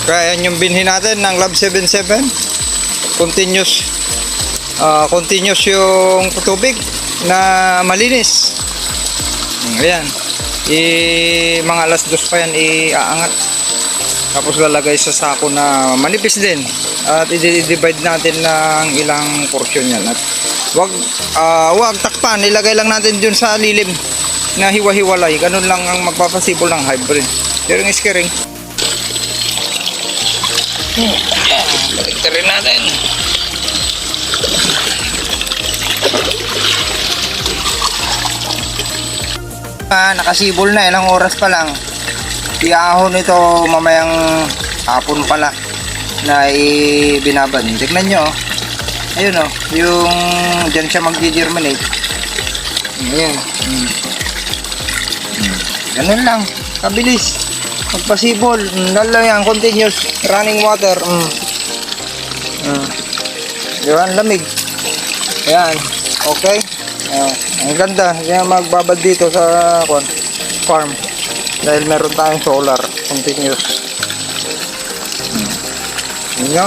Kaya yan yung binhi natin ng Lab 77. Continuous yung tubig na malinis. Ayan. Mga alas 2 pa yan iaangat. Tapos lalagay sa sako na manipis din. At i-divide natin ng ilang portion yan. At wag takpan, ilagay lang natin dun sa lilim na hiwa-hiwalay. Ganun lang ang magpapasibol ng hybrid. Steering is steering. Balik rin natin. Nakasibol na, ilang oras pa lang. Iahon ito mamayang hapon pala na ibinabad. Tignan nyo, ayun o, yung dyan siya mag-germinate. Ayun. Ganun lang, kabilis magpasibol. Lalo yan, continuous running water. Yan, lamig. Ayan, okay. Ang ganda, yan magbabad dito sa farm dahil meron tayong solar continuous. Nyo,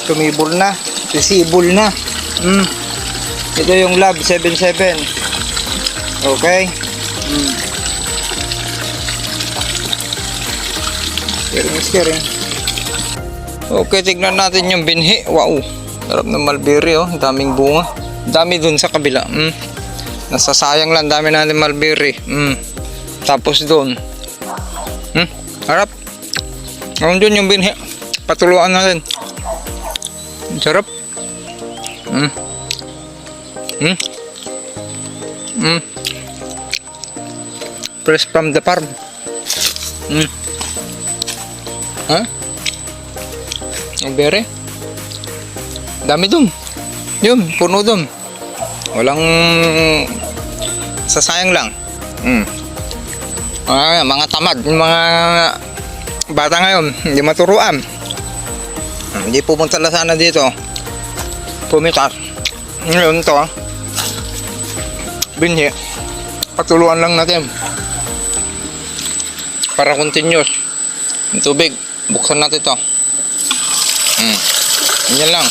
sumibol na, sisibol na. Ito yung Lab 77. Okay. Steering. Okay, tignan natin yung binhi. Wow, sarap ng mulberry oh, daming bunga. Dami dun sa kabila. Nasasayang lang, dami natin mulberry. Tapos dun. Harap. Ngayon dun yung binhi. Patuluan natin. Sarap. Fresh from the farm. Mulberry. Dami dun. Yun, puno dun. Walang sasayang lang. Mga tamad, mga bata ngayon, hindi maturuan. Hindi pumunta lang sana dito. Pumitas. Ngayon to, binhi. Patuluan lang natin. Para continuous. Yung tubig, buksan natin to. Yan lang.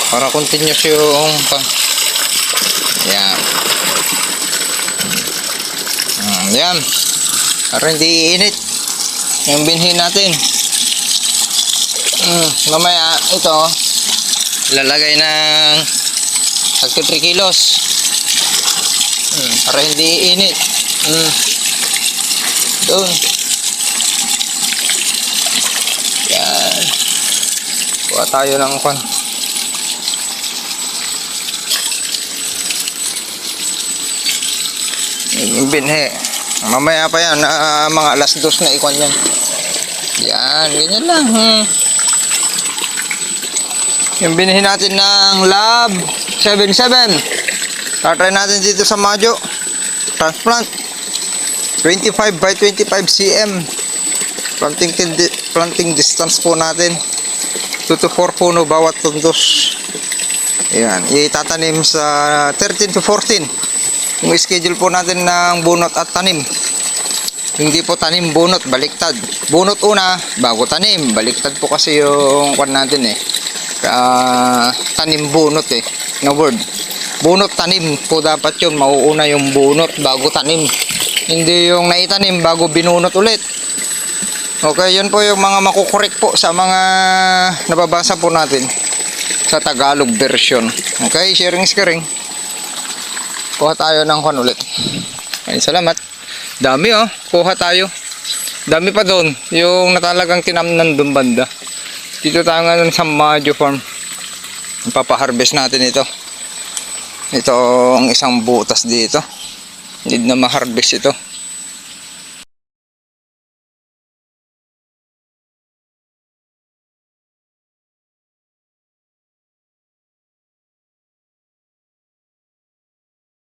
Para continuous yung yan. Yan. Para hindi iinit yung binhi natin. Mamaya ito lalagay ng 3 kilos. Para hindi iinit. Doon. Yan. Kuha tayo ng yung binhi. Mamaya pa yan, mga alas 2 na ikon yan. Yan, ganyan lang. Yung binhi natin ng Lab 77. Tatry natin dito sa Majo. Transplant. 25 by 25 cm. Planting distance po natin. 2 to 4 puno bawat tundos. Yan, itatanim sa 13 to 14. Yung schedule po natin ng bunot at tanim. Hindi po tanim, bunot, baliktad. Bunot una, bago tanim. Baliktad po kasi yung natin tanim bunot na word. Bunot tanim po dapat yun. Mauuna yung bunot bago tanim. Hindi yung naitanim bago binunot ulit. Okay, yun po yung mga makukorek po sa mga nababasa po natin sa Tagalog version. Okay, sharing is caring. Kuha tayo ng ulit. Ay, salamat. Dami kuha tayo. Dami pa doon. Yung natalagang tinamnan doon banda. Dito tayo ngayon sa Majo Farm. Papaharvest natin ito. Ito ang isang butas dito. Need na ma-harvest ito.